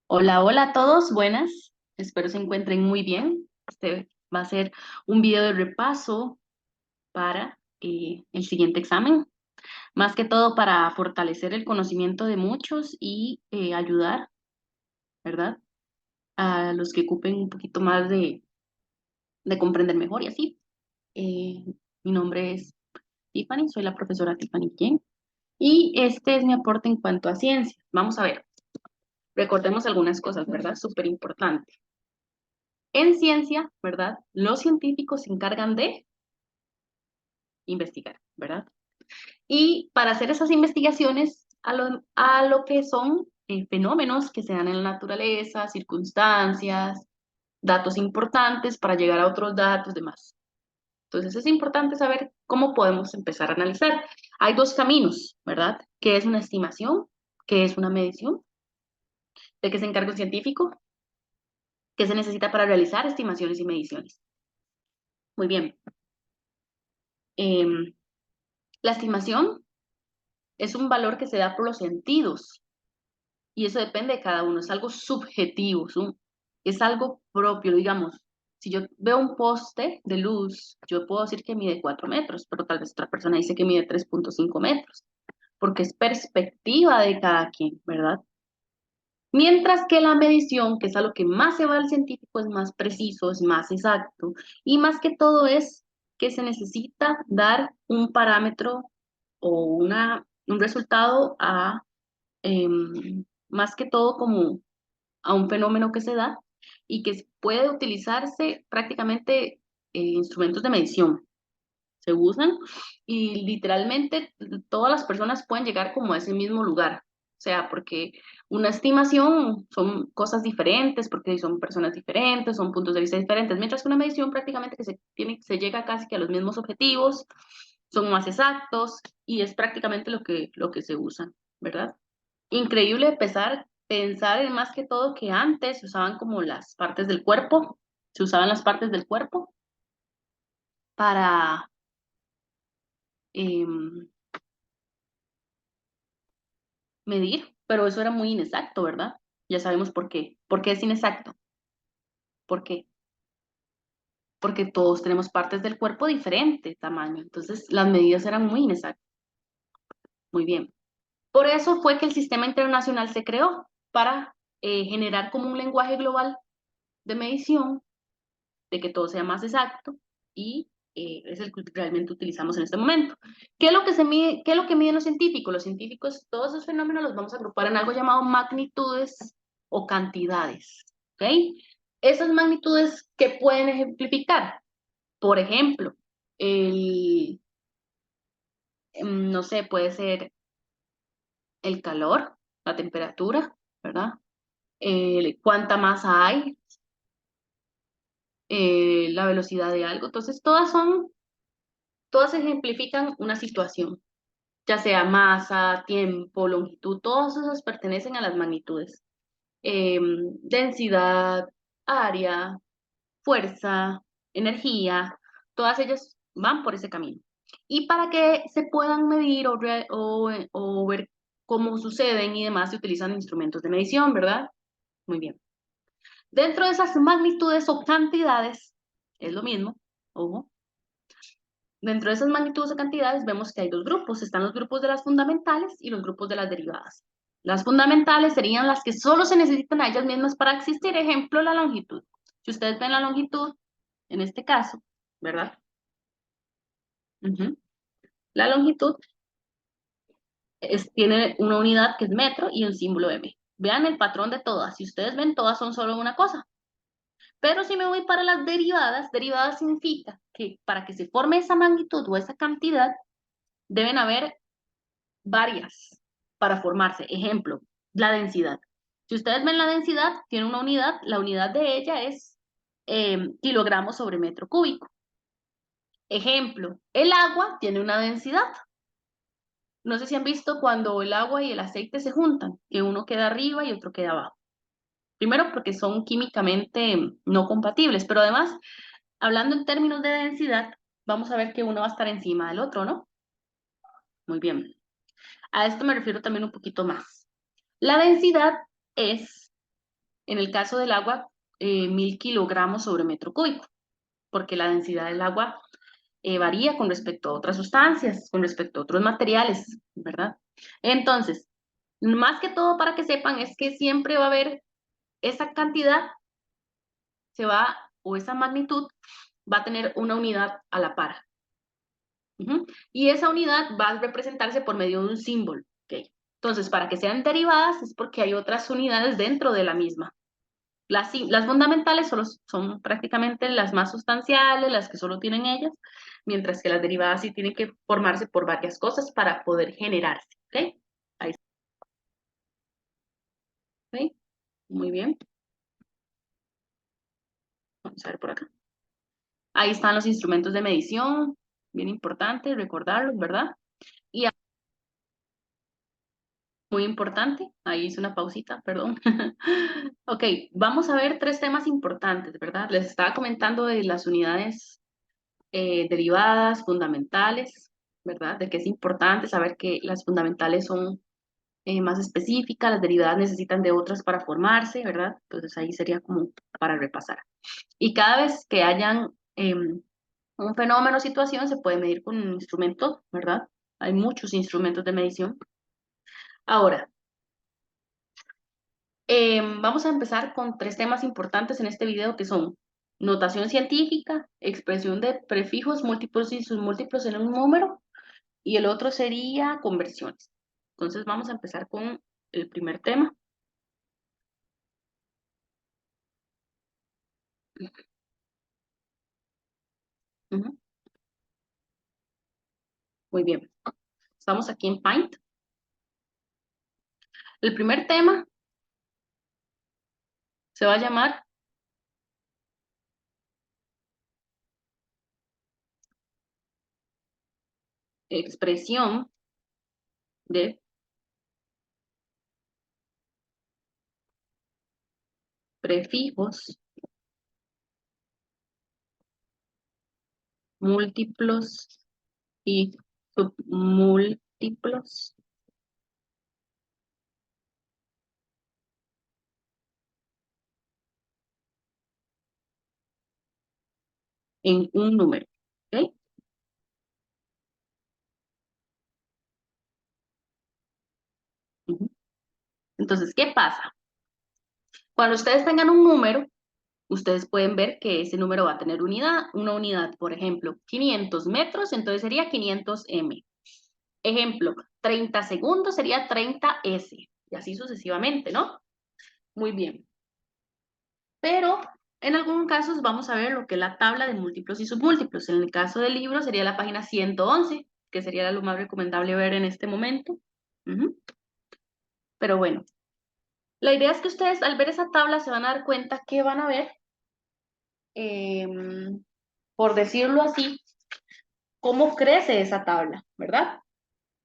Hola, hola a todos, buenas. Espero se encuentren muy bien. Este va a ser un video de repaso para el siguiente examen, más que todo para fortalecer el conocimiento de muchos y ayudar, ¿verdad? A los que ocupen un poquito más de comprender mejor y así. Eh, Mi nombre es Tiffany, soy la profesora Tiffany Yen y este es mi aporte en cuanto a ciencia. Vamos a ver, recordemos algunas cosas, ¿verdad? Súper importante. En ciencia, ¿verdad? Los científicos se encargan de investigar, ¿verdad? Y para hacer esas investigaciones a lo que son fenómenos que se dan en la naturaleza, circunstancias, datos importantes para llegar a otros datos, demás. Entonces es importante saber cómo podemos empezar a analizar. Hay dos caminos, ¿verdad? ¿Qué es una estimación? ¿Qué es una medición? ¿De qué se encarga un científico? ¿Qué se necesita para realizar estimaciones y mediciones? Muy bien. Em, la estimación es un valor que se da por los sentidos y eso depende de cada uno, es algo subjetivo, es algo propio, digamos. Si yo veo un poste de luz, yo puedo decir que mide 4 metros, pero tal vez otra persona dice que mide 3,5 metros, porque es perspectiva de cada quien, ¿verdad? Mientras que la medición, que es a lo que más se va al científico, es más preciso, es más exacto, y más que todo es que se necesita dar un parámetro o un resultado más que todo como a un fenómeno que se da y que puede utilizarse prácticamente instrumentos de medición. Se usan y literalmente todas las personas pueden llegar como a ese mismo lugar. O sea, porque una estimación son cosas diferentes, porque son personas diferentes, son puntos de vista diferentes, mientras que una medición prácticamente que se llega casi que a los mismos objetivos, son más exactos y es prácticamente lo que se usa, ¿verdad? Increíble pensar en más que todo que antes se usaban como las partes del cuerpo, se usaban las partes del cuerpo para em, medir, pero eso era muy inexacto, ¿verdad? Ya sabemos por qué. ¿Por qué es inexacto? ¿Por qué? Porque todos tenemos partes del cuerpo de diferente tamaño, entonces las medidas eran muy inexactas. Muy bien. Por eso fue que el sistema internacional se creó para generar como un lenguaje global de medición, de que todo sea más exacto y es el que realmente utilizamos en este momento. ¿Qué es lo que se mide, qué es lo que miden los científicos? Los científicos, todos esos fenómenos los vamos a agrupar en algo llamado magnitudes o cantidades, ¿ok? Esas magnitudes que pueden ejemplificar, por ejemplo, el, no sé, puede ser el calor, la temperatura, ¿verdad? Cuánta masa hay, la velocidad de algo. Entonces, todas ejemplifican una situación, ya sea masa, tiempo, longitud, todos esos pertenecen a las magnitudes. Densidad, área, fuerza, energía, todas ellas van por ese camino. Y para que se puedan medir o ver cómo suceden y demás, se utilizan instrumentos de medición, ¿verdad? Muy bien. Dentro de esas magnitudes o cantidades, es lo mismo, ojo, dentro de esas magnitudes o cantidades vemos que hay dos grupos. Están los grupos de las fundamentales y los grupos de las derivadas. Las fundamentales serían las que solo se necesitan a ellas mismas para existir. Ejemplo, la longitud. Si ustedes ven la longitud, en este caso, ¿verdad? Ujú. La longitud tiene una unidad que es metro y un símbolo M. Vean el patrón de todas. Si ustedes ven, todas son solo una cosa. Pero si me voy para las derivadas, derivadas significa que para que se forme esa magnitud o esa cantidad, deben haber varias para formarse. Ejemplo, la densidad. Si ustedes ven la densidad, tiene una unidad, la unidad de ella es kilogramos sobre metro cúbico. Ejemplo, el agua tiene una densidad. No sé si han visto cuando el agua y el aceite se juntan, que uno queda arriba y otro queda abajo. Primero porque son químicamente no compatibles, pero además, hablando en términos de densidad, vamos a ver que uno va a estar encima del otro, ¿no? Muy bien. A esto me refiero también un poquito más. La densidad es En el caso del agua, 1000 kilogramos sobre metro cúbico, porque la densidad del agua varía con respecto a otras sustancias, con respecto a otros materiales, ¿verdad? Entonces, más que todo para que sepan es que siempre va a haber esa cantidad, o esa magnitud va a tener una unidad a la par. Y esa unidad va a representarse por medio de un símbolo. ¿Okay? Entonces, para que sean derivadas es porque hay otras unidades dentro de la misma. Las fundamentales son prácticamente las más sustanciales, las que solo tienen ellas, mientras que las derivadas sí tienen que formarse por varias cosas para poder generarse. ¿Ok? Ahí está. ¿Ok? Muy bien. Vamos a ver por acá. Ahí están los instrumentos de medición, bien importante recordarlos, ¿verdad? Y muy importante, ahí hice una pausita, perdón. Ok, vamos a ver tres temas importantes, ¿verdad? Les estaba comentando de las unidades derivadas, fundamentales, ¿verdad? De que es importante saber que las fundamentales son más específicas, las derivadas necesitan de otras para formarse, ¿verdad? Entonces ahí sería como para repasar. Y cada vez que hayan un fenómeno o situación, se puede medir con un instrumento, ¿verdad? Hay muchos instrumentos de medición. Ahora, vamos a empezar con tres temas importantes en este video que son notación científica, expresión de prefijos múltiplos y sus múltiplos en un número, y el otro sería conversiones. Entonces vamos a empezar con el primer tema. Ujú. Muy bien. Estamos aquí en Paint. El primer tema se va a llamar expresión de prefijos múltiplos y submúltiplos en un número. ¿Ok? Ujú. Entonces, ¿qué pasa? Cuando ustedes tengan un número, ustedes pueden ver que ese número va a tener una unidad, por ejemplo, 500 metros, entonces sería 500 m. Ejemplo, 30 segundos sería 30 s, y así sucesivamente, ¿no? Muy bien. Pero en algunos casos vamos a ver lo que es la tabla de múltiplos y submúltiplos. En el caso del libro sería la página 111, que sería lo más recomendable ver en este momento. Ujú. Pero bueno, la idea es que ustedes al ver esa tabla se van a dar cuenta que van a ver, em, por decirlo así, cómo crece esa tabla, ¿verdad?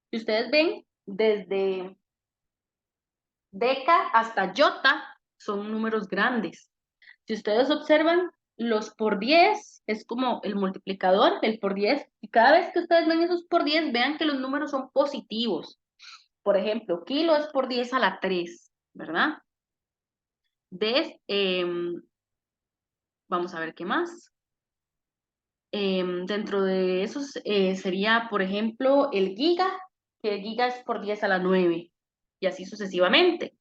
Si ustedes ven, desde deca hasta yota son números grandes. Si ustedes observan, los por 10 es como el multiplicador, el por 10, y cada vez que ustedes ven esos por 10, vean que los números son positivos. Por ejemplo, kilo es por 10 a la 3, ¿verdad? Vamos a ver qué más. Dentro de esos sería, por ejemplo, el giga, que el giga es por 10 a la 9, y así sucesivamente.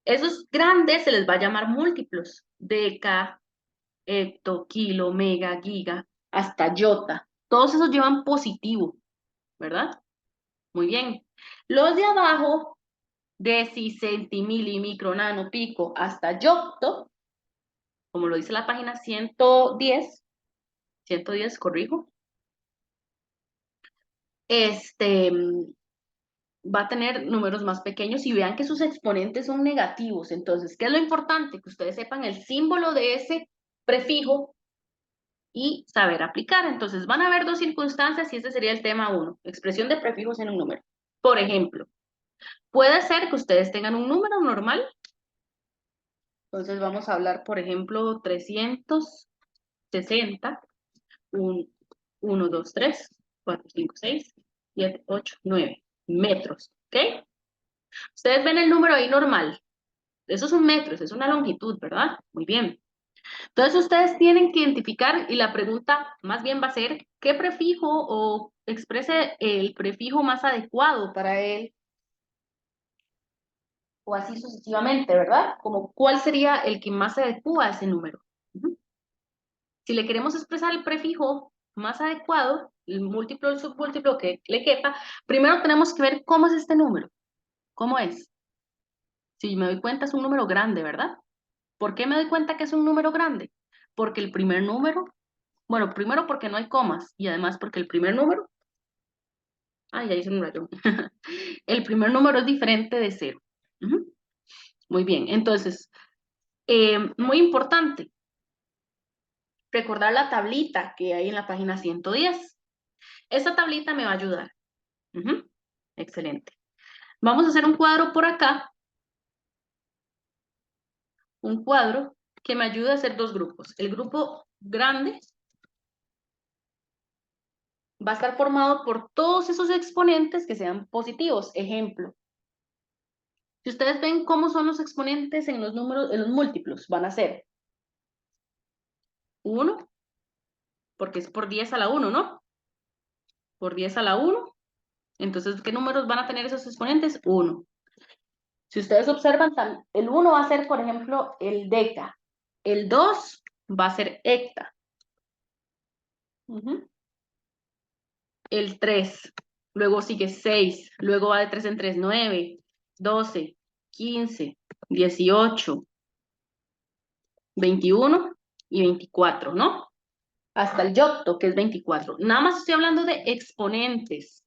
Esos grandes se les va a llamar múltiplos, deca, hecto, kilo, mega, giga, hasta yota. Todos esos llevan positivo, ¿verdad? Muy bien. Los de abajo, deci, centi, mili, micro, nano, pico, hasta yocto, como lo dice la página 110, corrijo, este, va a tener números más pequeños y vean que sus exponentes son negativos. Entonces, ¿qué es lo importante? Que ustedes sepan el símbolo de ese prefijo y saber aplicar. Entonces, van a haber dos circunstancias y ese sería el tema 1, expresión de prefijos en un número. Por ejemplo, puede ser que ustedes tengan un número normal. Entonces, vamos a hablar, por ejemplo, 360, 1, 2, 3, 4, 5, 6, 7, 8, 9 metros. ¿Ok? Ustedes ven el número ahí normal. Eso es un metro, eso es una longitud, ¿verdad? Muy bien. Entonces ustedes tienen que identificar y la pregunta más bien va a ser, ¿qué prefijo o exprese el prefijo más adecuado para él? O así sucesivamente, ¿verdad? Como cuál sería el que más se adecua a ese número. Ujú. Si le queremos expresar el prefijo más adecuado, el múltiplo, el submúltiplo que le quepa, primero tenemos que ver cómo es este número. ¿Cómo es? Si me doy cuenta es un número grande, ¿verdad? ¿Por qué me doy cuenta que es un número grande? Porque el primer número, bueno, primero porque no hay comas y además porque el primer número, ay, ya hice un rayo. El primer número es diferente de cero. Ujú. Muy bien, entonces, muy importante, recordar la tablita que hay en la página 110. Esta tablita me va a ayudar. Ujú. Excelente. Vamos a hacer un cuadro por acá, un cuadro que me ayude a hacer dos grupos. El grupo grande va a estar formado por todos esos exponentes que sean positivos. Ejemplo, si ustedes ven cómo son los exponentes en los números, en los múltiplos, van a ser 1, porque es por 10 a la 1, ¿no? Por 10 a la 1. Entonces, ¿qué números van a tener esos exponentes? 1. Si ustedes observan, el 1 va a ser, por ejemplo, el deca. El 2 va a ser hecta. Ujú. El 3. Luego sigue 6. Luego va de 3 en 3, 9, 12, 15, 18, 21 y 24, ¿no? Hasta el yocto, que es 24. Nada más estoy hablando de exponentes.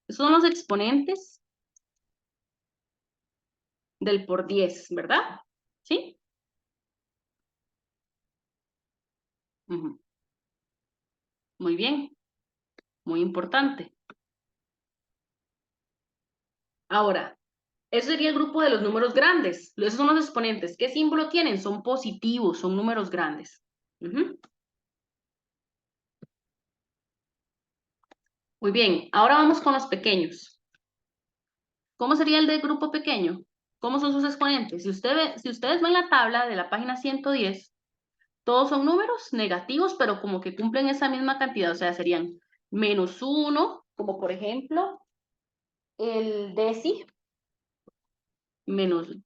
Esos son los exponentes del por 10, ¿verdad? ¿Sí? Ujú. Muy bien, muy importante. Ahora, eso sería el grupo de los números grandes. Esos son los exponentes. ¿Qué símbolo tienen? Son positivos, son números grandes. Ujú. Muy bien, ahora vamos con los pequeños. ¿Cómo sería el del grupo pequeño? ¿Cómo son sus exponentes? Si ustedes ven la tabla de la página 110, todos son números negativos, pero como que cumplen esa misma cantidad, o sea, serían -1, como por ejemplo el deci, -2,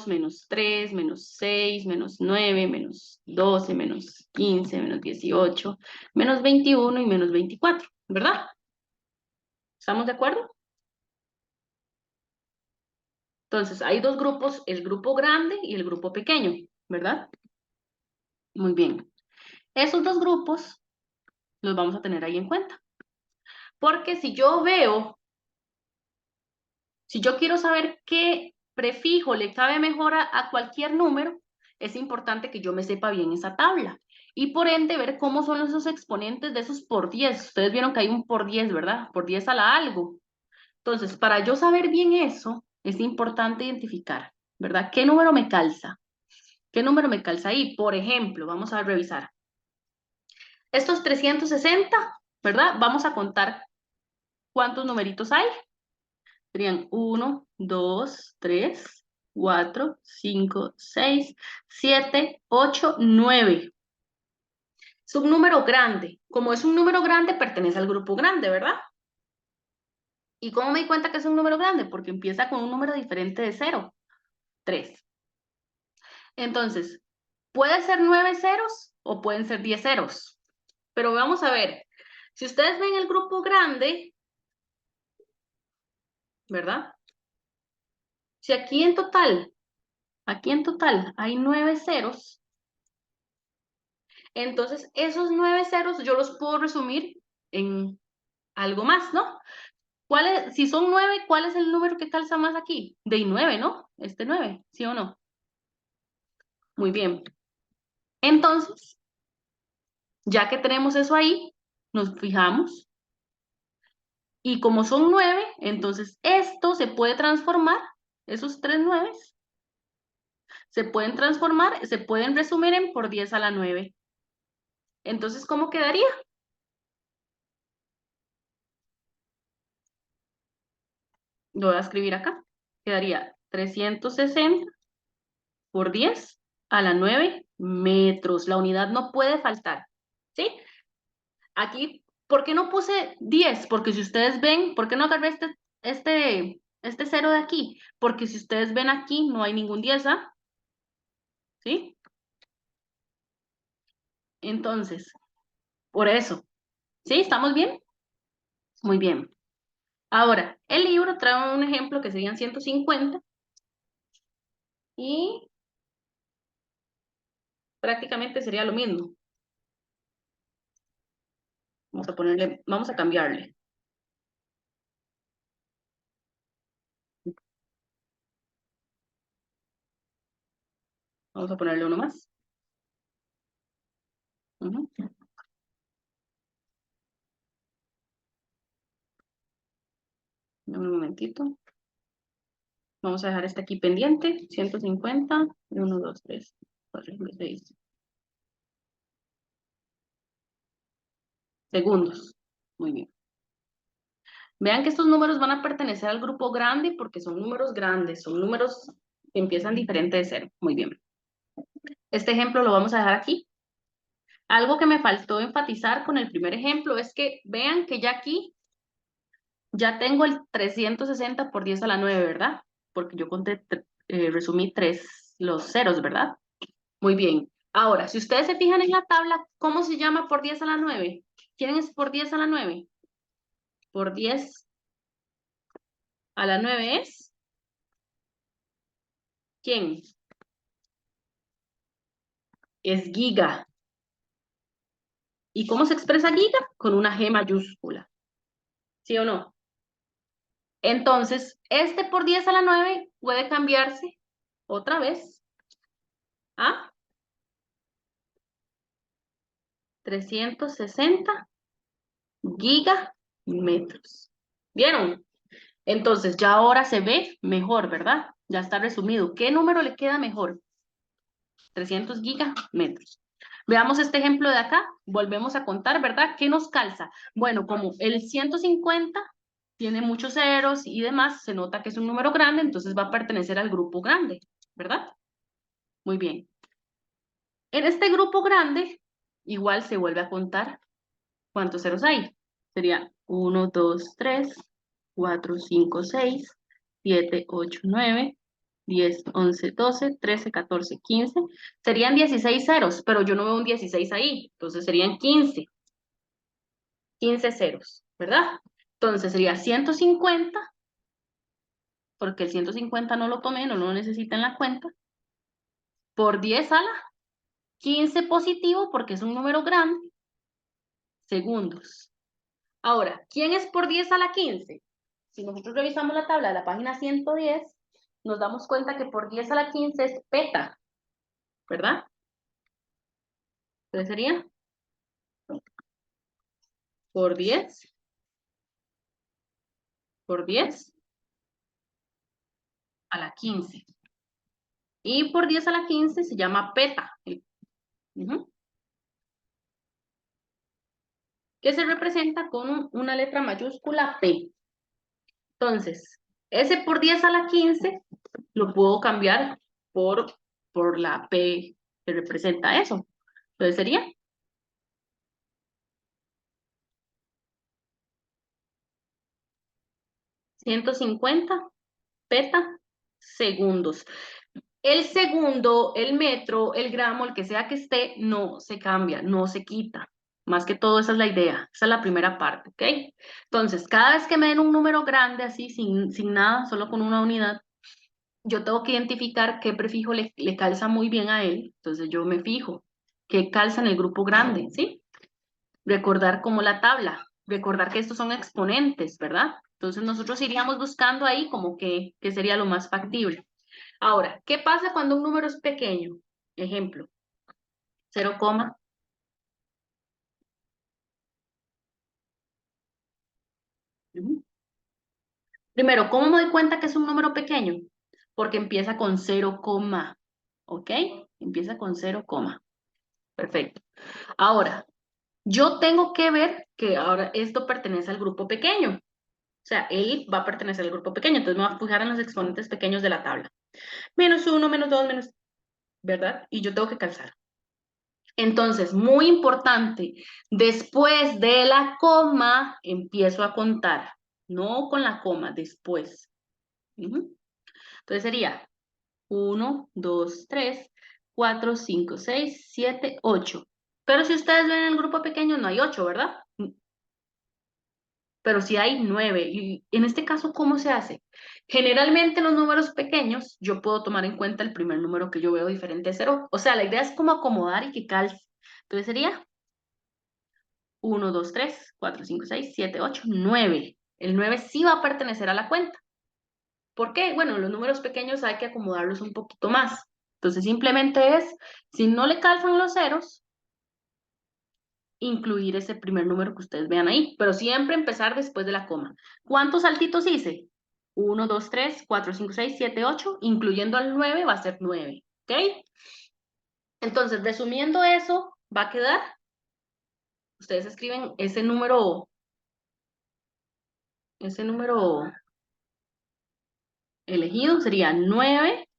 -3, -6, -9, -12, -15, -18, -21 y -24, ¿verdad? ¿Estamos de acuerdo? Entonces, hay dos grupos, el grupo grande y el grupo pequeño, ¿verdad? Muy bien. Esos dos grupos los vamos a tener ahí en cuenta. Porque si yo quiero saber qué prefijo le cabe mejor a cualquier número, es importante que yo me sepa bien esa tabla. Y por ende, ver cómo son esos exponentes de esos por 10. Ustedes vieron que hay un por 10, ¿verdad? Por 10 a la algo. Entonces, para yo saber bien eso, es importante identificar, ¿verdad? ¿Qué número me calza? ¿Qué número me calza ahí? Por ejemplo, vamos a revisar. Estos 360, ¿verdad? Vamos a contar cuántos numeritos hay. Serían 1, 2, 3, 4, 5, 6, 7, 8, 9. Es un número grande. Como es un número grande, pertenece al grupo grande, ¿verdad? ¿Y cómo me di cuenta que es un número grande? Porque empieza con un número diferente de 0, 3. Entonces, puede ser 9 ceros o pueden ser 10 ceros. Pero vamos a ver, si ustedes ven el grupo grande, ¿verdad? Si aquí en total hay 9 ceros, entonces esos 9 ceros yo los puedo resumir en algo más, ¿no? Si son 9, ¿cuál es el número que calza más aquí? De 9, ¿no? Este 9, ¿sí o no? Muy bien. Entonces, ya que tenemos eso ahí, nos fijamos y como son 9, entonces esto se puede transformar, esos 3 9 se pueden transformar, se pueden resumir en por 10 a la 9. Entonces, ¿cómo quedaría? Lo voy a escribir acá. Quedaría 360 por 10 a la 9 metros. La unidad no puede faltar, ¿sí? Aquí, ¿por qué no puse 10? Porque si ustedes ven, ¿por qué no agarré este cero de aquí? Porque si ustedes ven aquí, no hay ningún 10, ¿ah? ¿Sí? Entonces, por eso. ¿Sí? ¿Estamos bien? Muy bien. Ahora, el libro trae un ejemplo que serían 150 y prácticamente sería lo mismo. Vamos a cambiarle. Vamos a ponerle uno más. Ujú. Un momentito. Vamos a dejar este aquí pendiente. 150. 1, 2, 3, 4, 5, 6 segundos. Muy bien. Vean que estos números van a pertenecer al grupo grande porque son números grandes, son números que empiezan diferente de cero. Muy bien. Este ejemplo lo vamos a dejar aquí. Algo que me faltó enfatizar con el primer ejemplo es que vean que ya aquí ya tengo el 360 por 10 a la 9, ¿verdad? Porque yo resumí los ceros, ¿verdad? Muy bien. Ahora, si ustedes se fijan en la tabla, ¿cómo se llama por 10 a la 9? ¿Quién es por 10 a la 9? Por 10 a la 9 es... ¿Quién? Es giga. ¿Y cómo se expresa giga? Con una G mayúscula. ¿Sí o no? Entonces, este por 10 a la 9 puede cambiarse otra vez a 360 gigametros. ¿Vieron? Entonces, ya ahora se ve mejor, ¿verdad? Ya está resumido. ¿Qué número le queda mejor? 300 gigametros. Veamos este ejemplo de acá. Volvemos a contar, ¿verdad? ¿Qué nos calza? Bueno, como el 150 tiene muchos ceros y demás, se nota que es un número grande, entonces va a pertenecer al grupo grande, ¿verdad? Muy bien. En este grupo grande, igual se vuelve a contar cuántos ceros hay. Sería 1, 2, 3, 4, 5, 6, 7, 8, 9, 10, 11, 12, 13, 14, 15. Serían 16 ceros, pero yo no veo un 16 ahí. Entonces serían 15 ceros, ¿verdad? Entonces sería 150, porque el 150 no lo tomé, no lo necesita en la cuenta, por 10 a la 15 positivo, porque es un número grande, segundos. Ahora, ¿quién es por 10 a la 15? Si nosotros revisamos la tabla de la página 110, nos damos cuenta que por 10 a la 15 es peta, ¿verdad? Entonces sería por 10 por 10 a la 15. Y por 10 a la 15 se llama peta, ujú, que se representa con una letra mayúscula P. Entonces, ese por 10 a la 15 lo puedo cambiar por, por la P que representa eso. Entonces sería 150 peta segundos. El segundo, el metro, el gramo, el que sea que esté, no se cambia, no se quita. Más que todo, esa es la idea. Esa es la primera parte, ¿ok? Entonces, cada vez que me den un número grande, así, sin nada, solo con una unidad, yo tengo que identificar qué prefijo le calza muy bien a él. Entonces, yo me fijo qué calza en el grupo grande, ¿sí? Recordar como la tabla, recordar que estos son exponentes, ¿verdad? Entonces, nosotros iríamos buscando ahí como que sería lo más factible. Ahora, ¿qué pasa cuando un número es pequeño? Ejemplo, 0, ujú. Primero, ¿cómo me doy cuenta que es un número pequeño? Porque empieza con 0, ¿ok? Empieza con 0, perfecto. Ahora, yo tengo que ver que ahora esto pertenece al grupo pequeño. O sea, él va a pertenecer al grupo pequeño, entonces me voy a fijar en los exponentes pequeños de la tabla. -1, -2, ¿verdad? Y yo tengo que calzar. Entonces, muy importante, después de la coma empiezo a contar, no con la coma, después. Ujú. Entonces sería 1, 2, 3, 4, 5, 6, 7, 8. Pero si ustedes ven en el grupo pequeño no hay 8, ¿verdad? Pero sí hay 9. Y en este caso, ¿cómo se hace? Generalmente en los números pequeños yo puedo tomar en cuenta el primer número que yo veo diferente de 0. O sea, la idea es como acomodar y que calce. Entonces sería 1, 2, 3, 4, 5, 6, 7, 8, 9. El 9 sí va a pertenecer a la cuenta. ¿Por qué? Bueno, los números pequeños hay que acomodarlos un poquito más. Entonces simplemente es, si no le calzan los ceros, incluir ese primer número que ustedes vean ahí, pero siempre empezar después de la coma. ¿Cuántos saltitos hice? 1, 2, 3, 4, 5, 6, 7, 8, incluyendo al 9 va a ser 9, ¿ok? Entonces, resumiendo eso, va a quedar, ustedes escriben ese número elegido, sería 9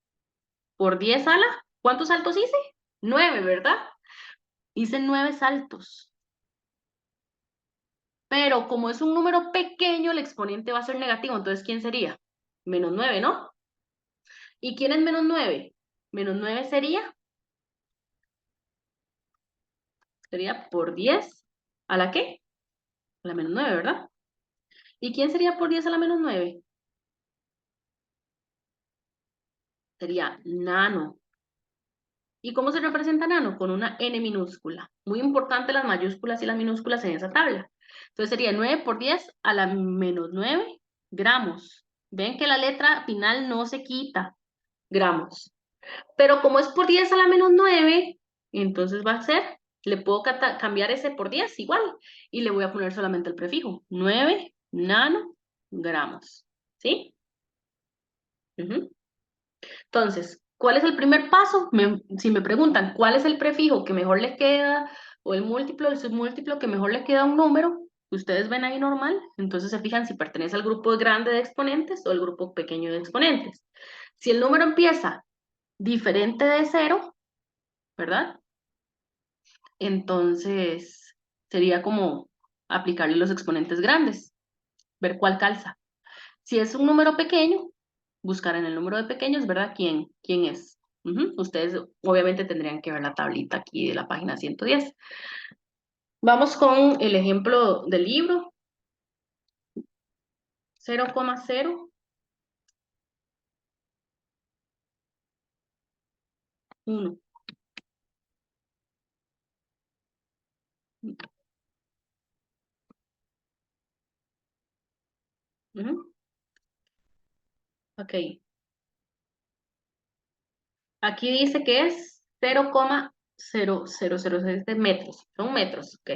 por 10 a la, ¿cuántos saltos hice? 9, ¿verdad? Hice 9 saltos. Pero como es un número pequeño, el exponente va a ser negativo. Entonces, ¿quién sería? -9, ¿no? ¿Y quién es -9? -9 sería por 10 ¿a la qué? A la -9, ¿verdad? ¿Y quién sería por 10 a la -9? Sería nano. ¿Y cómo se representa nano? Con una n minúscula. Muy importante las mayúsculas y las minúsculas en esa tabla. Entonces sería 9 por 10 a la -9 gramos. Ven que la letra final no se quita. Gramos. Pero como es por 10 a la -9, entonces va a ser, le puedo cambiar ese por 10 igual. Y le voy a poner solamente el prefijo. 9 nanogramos. ¿Sí? Ujú. Entonces, ¿cuál es el primer paso? Si me preguntan cuál es el prefijo que mejor le queda, o el múltiplo, el submúltiplo que mejor le queda a un número, ustedes ven ahí normal, entonces se fijan si pertenece al grupo grande de exponentes o al grupo pequeño de exponentes. Si el número empieza diferente de 0, ¿verdad? Entonces sería como aplicarle los exponentes grandes, ver cuál calza. Si es un número pequeño, buscar en el número de pequeños, ¿verdad? ¿Quién es? Ustedes obviamente tendrían que ver la tablita aquí de la página 110. Vamos con el ejemplo del libro. 0,01. Ujú. Ok. Aquí dice que es 0,0006 de metros. Son metros, ok.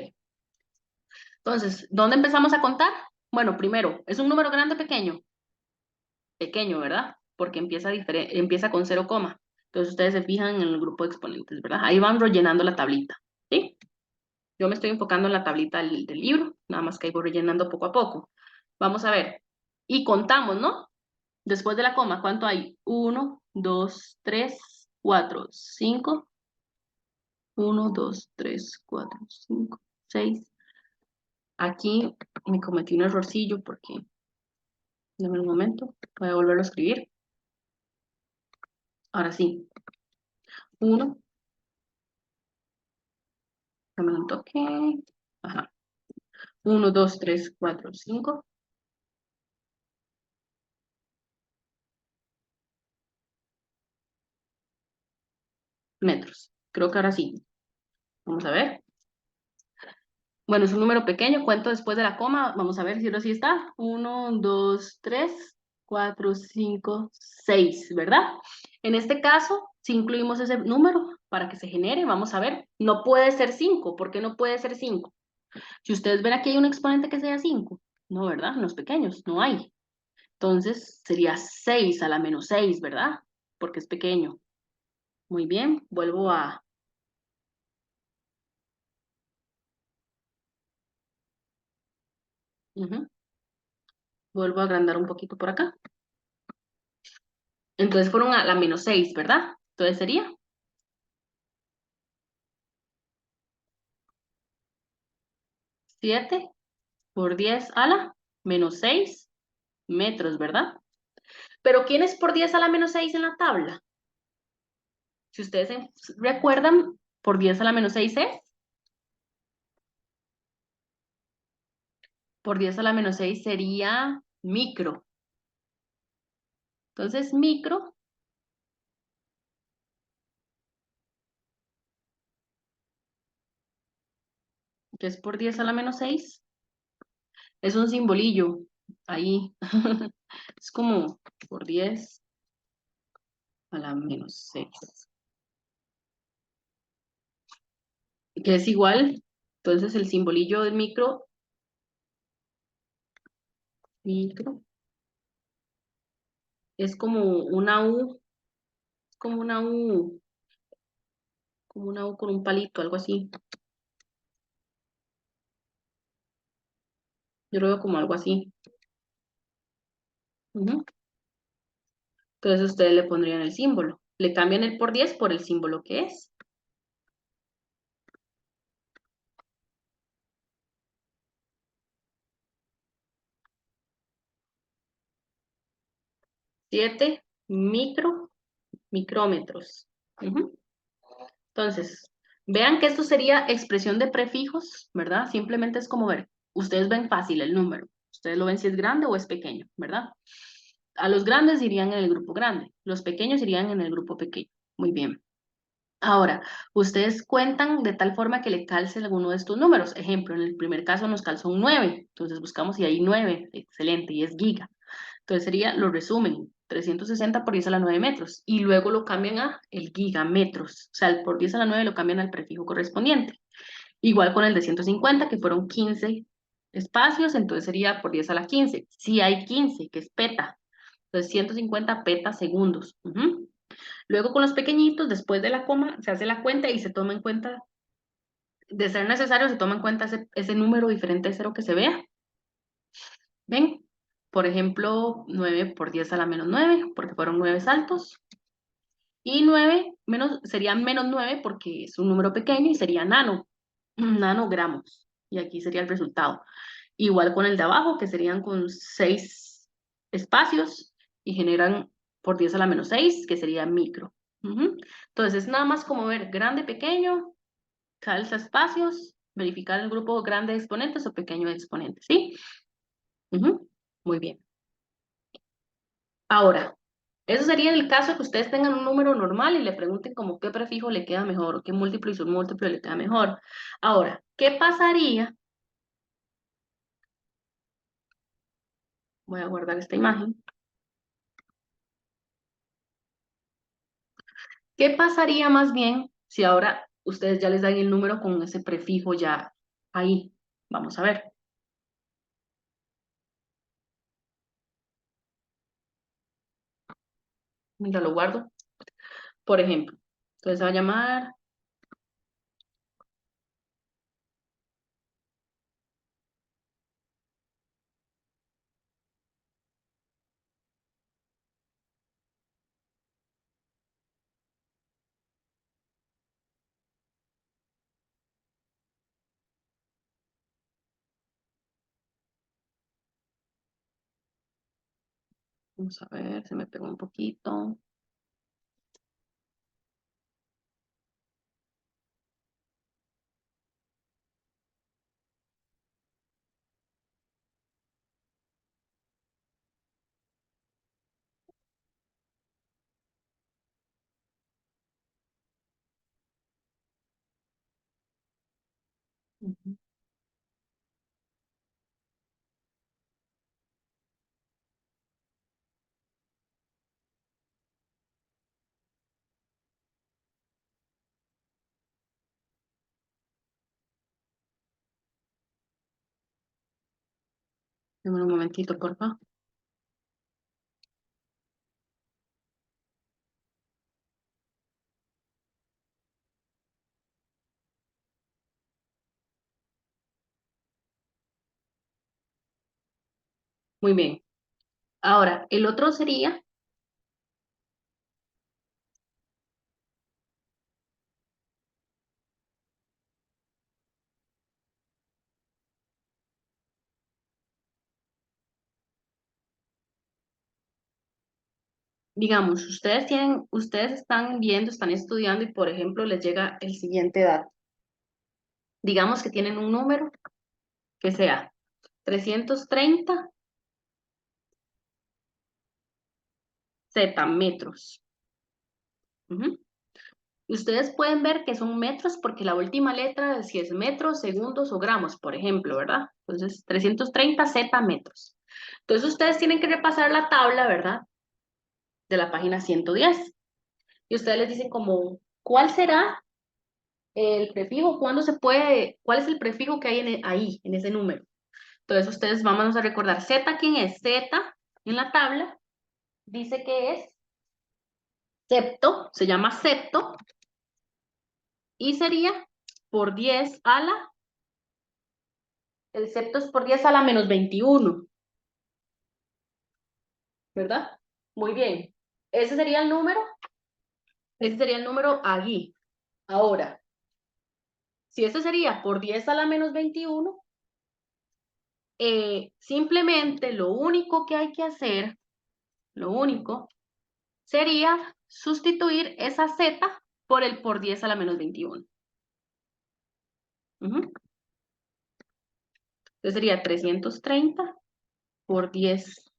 Entonces, ¿dónde empezamos a contar? Bueno, primero, ¿es un número grande o pequeño? Pequeño, ¿verdad? Porque empieza con 0, entonces ustedes se fijan en el grupo de exponentes, ¿verdad? Ahí van rellenando la tablita, ¿sí? Yo me estoy enfocando en la tablita del libro, nada más que ahí voy rellenando poco a poco. Vamos a ver. Y contamos, ¿no? Después de la coma, ¿cuánto hay? 1, 2, 3, 4, 5. 1, 2, 3, 4, 5, 6. Aquí me cometí un errorcillo porque, dame un momento, voy a volverlo a escribir. Ahora sí. 1, dame un toque. Ajá. 1, 2, 3, 4, 5 metros. Creo que ahora sí. Vamos a ver. Bueno, es un número pequeño. Cuento después de la coma. Vamos a ver si ahora sí está. 1, 2, 3, 4, 5, 6, ¿verdad? En este caso, si incluimos ese número para que se genere, vamos a ver. No puede ser 5. ¿Por qué no puede ser 5? Si ustedes ven aquí hay un exponente que sea 5. No, ¿verdad? En los pequeños no hay. Entonces sería 6 a la -6, ¿verdad? Porque es pequeño. Muy bien, ujú, vuelvo a agrandar un poquito por acá. Entonces fueron a la -6, ¿verdad? Entonces sería 7 por 10 a la menos 6 metros, ¿verdad? Pero ¿quién es por 10 a la menos 6 en la tabla? Si ustedes recuerdan, por 10 a la menos 6 es, por 10 a la menos 6 sería micro. Entonces, micro, que es por 10 a la menos 6 es un simbolillo ahí. Es como por 10 a la menos 6 que es igual. Entonces, el simbolillo de micro, micro, es como una U, como una U, como una U con un palito, algo así. Yo lo veo como algo así. Ujú. Entonces ustedes le pondrían el símbolo. Le cambian el por 10 por el símbolo que es. 7 micrómetros. Ujú. Entonces, vean que esto sería expresión de prefijos, ¿verdad? Simplemente es como ver, ustedes ven fácil el número. Ustedes lo ven si es grande o es pequeño, ¿verdad? A los grandes irían en el grupo grande, los pequeños irían en el grupo pequeño. Muy bien. Ahora, ustedes cuentan de tal forma que le calce alguno de estos números. Ejemplo, en el primer caso nos calzó un 9, entonces buscamos si hay 9, excelente, y es giga. Entonces sería, lo resumen, 360 por 10 a la 9 metros, y luego lo cambian a el gigametros, o sea, el por 10 a la 9 lo cambian al prefijo correspondiente. Igual con el de 150, que fueron 15 espacios, entonces sería por 10 a la 15. Si hay 15, que es peta, entonces 150 peta segundos. Ujú. Luego con los pequeñitos, después de la coma, se hace la cuenta y se toma en cuenta, de ser necesario, se toma en cuenta ese número diferente de cero que se vea. ¿Ven? Por ejemplo, 9 por 10 a la menos 9 porque fueron 9 saltos. Y 9 menos, sería menos 9 porque es un número pequeño y sería nanogramos. Y aquí sería el resultado. Igual con el de abajo, que serían con 6 espacios y generan por 10 a la menos 6 que sería micro. Ujú. Entonces, es nada más como ver grande, pequeño, calza espacios, verificar el grupo grande de exponentes o pequeño de exponentes, ¿sí? Ujú. Muy bien. Ahora, eso sería en el caso que ustedes tengan un número normal y le pregunten como qué prefijo le queda mejor o qué múltiplo y submúltiplo le queda mejor. Ahora, ¿qué pasaría? Voy a guardar esta imagen. ¿Qué pasaría más bien si ahora ustedes ya les dan el número con ese prefijo ya ahí? Vamos a ver. Ya lo guardo. Por ejemplo, entonces se va a llamar, vamos a ver, se me pegó un poquito. Ujú. Deme un momentito, por favor. Muy bien. Ahora, el otro sería, digamos, ustedes están viendo, están estudiando y, por ejemplo, les llega el siguiente dato. Digamos que tienen un número que sea 330 zeta-metros. Ujú. Y ustedes pueden ver que son metros porque la última letra es si es metros, segundos o gramos, por ejemplo, ¿verdad? Entonces, 330 zeta-metros. Entonces, ustedes tienen que repasar la tabla, ¿verdad? De la página 110. Y ustedes les dicen como, ¿cuál será el prefijo? ¿Cuándo se puede? ¿Cuál es el prefijo que hay ahí, en ese número? Entonces, ustedes vamos a recordar Z, ¿quién es? Z en la tabla dice que es septo, se llama septo, y sería por 10 a la, el septo es por 10 a la menos 21, ¿verdad? Muy bien. Ese sería el número, ese sería el número allí. Ahora, si ese sería por 10 a la menos 21, simplemente lo único que hay que hacer, lo único, sería sustituir esa z por el por 10 a la menos 21. Entonces sería 330 por 10.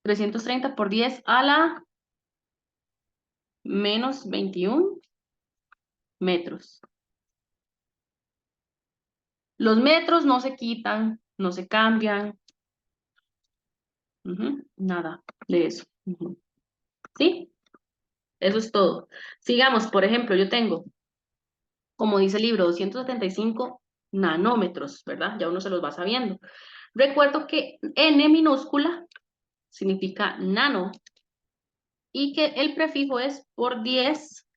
330 por 10 a la menos 21 metros. Los metros no se quitan, no se cambian. Nada de eso. ¿Sí? Eso es todo. Sigamos, por ejemplo, yo tengo, como dice el libro, 275 nanómetros, ¿verdad? Ya uno se los va sabiendo. Recuerdo que N minúscula significa nano y que el prefijo es por 10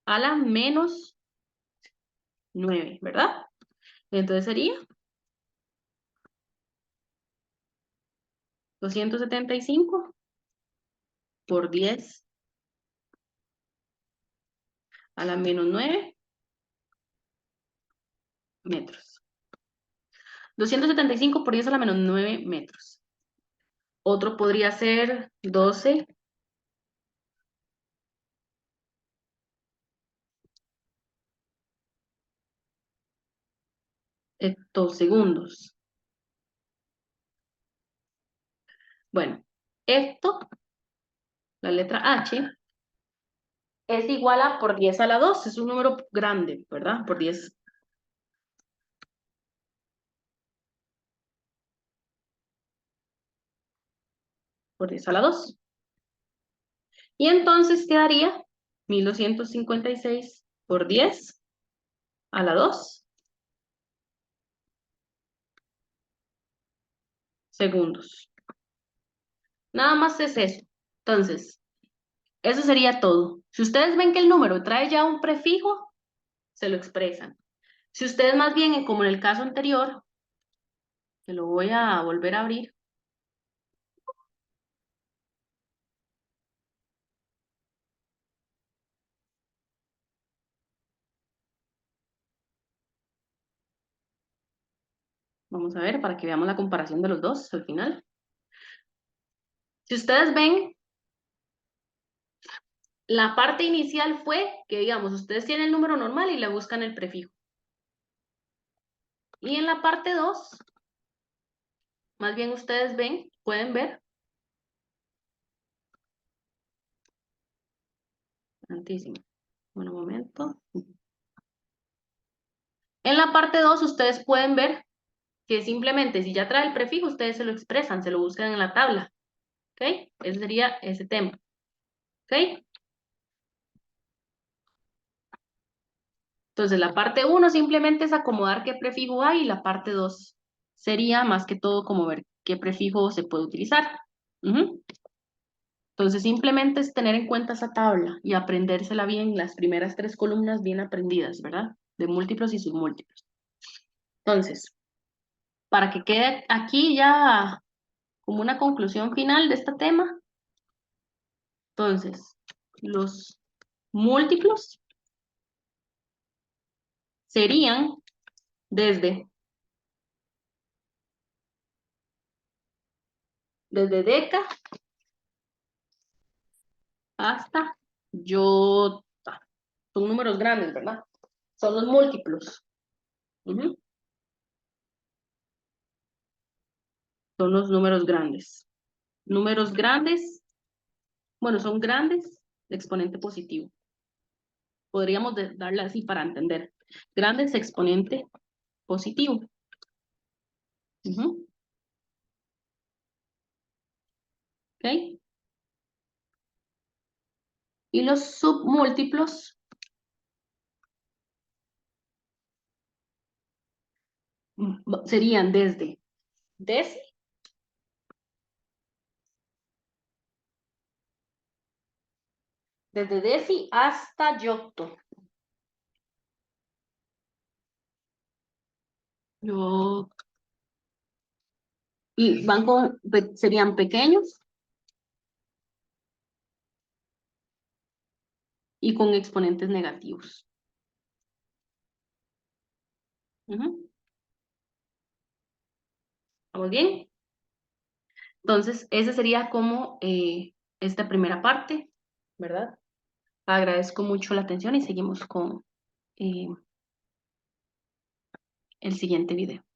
a la menos 9, ¿verdad? Entonces sería 275 por 10 a la menos 9 metros. 275 por 10 a la menos 9 metros. Otro podría ser 12 hectosegundos. Bueno, esto, la letra H, es igual a por 10 a la 2. Es un número grande, ¿verdad? Por 10 a la 2. Y entonces quedaría 1256 por 10 a la 2 segundos. Nada más es eso. Entonces, eso sería todo. Si ustedes ven que el número trae ya un prefijo, se lo expresan. Si ustedes más bien, como en el caso anterior, que lo voy a volver a abrir, vamos a ver para que veamos la comparación de los dos al final. Si ustedes ven, la parte inicial fue que, digamos, ustedes tienen el número normal y le buscan el prefijo. Y en la parte 2, más bien ustedes ven, pueden ver, tantísimo. Bueno, un momento. En la parte 2 ustedes pueden ver que simplemente si ya trae el prefijo, ustedes se lo expresan, se lo buscan en la tabla. ¿Ok? Ese sería ese tema. ¿Ok? Entonces, la parte 1 simplemente es acomodar qué prefijo hay y la parte 2 sería más que todo como ver qué prefijo se puede utilizar. Entonces, simplemente es tener en cuenta esa tabla y aprendérsela bien, las primeras 3 columnas bien aprendidas, ¿verdad? De múltiplos y submúltiplos. Entonces, para que quede aquí ya como una conclusión final de este tema, entonces, los múltiplos serían desde desde deca hasta yota. Son números grandes, ¿verdad? Son los múltiplos. Ujú. Son los números grandes. Números grandes, bueno, son grandes de exponente positivo. Podríamos darle así para entender. Grandes exponente positivo. Ujú. ¿Ok? Y los submúltiplos serían desde deci, desde deci hasta yocto. Yo, y van con, serían pequeños y con exponentes negativos. Ujú. ¿Vamos bien? Entonces, esa sería como esta primera parte, ¿verdad? Agradezco mucho la atención y seguimos con el siguiente video.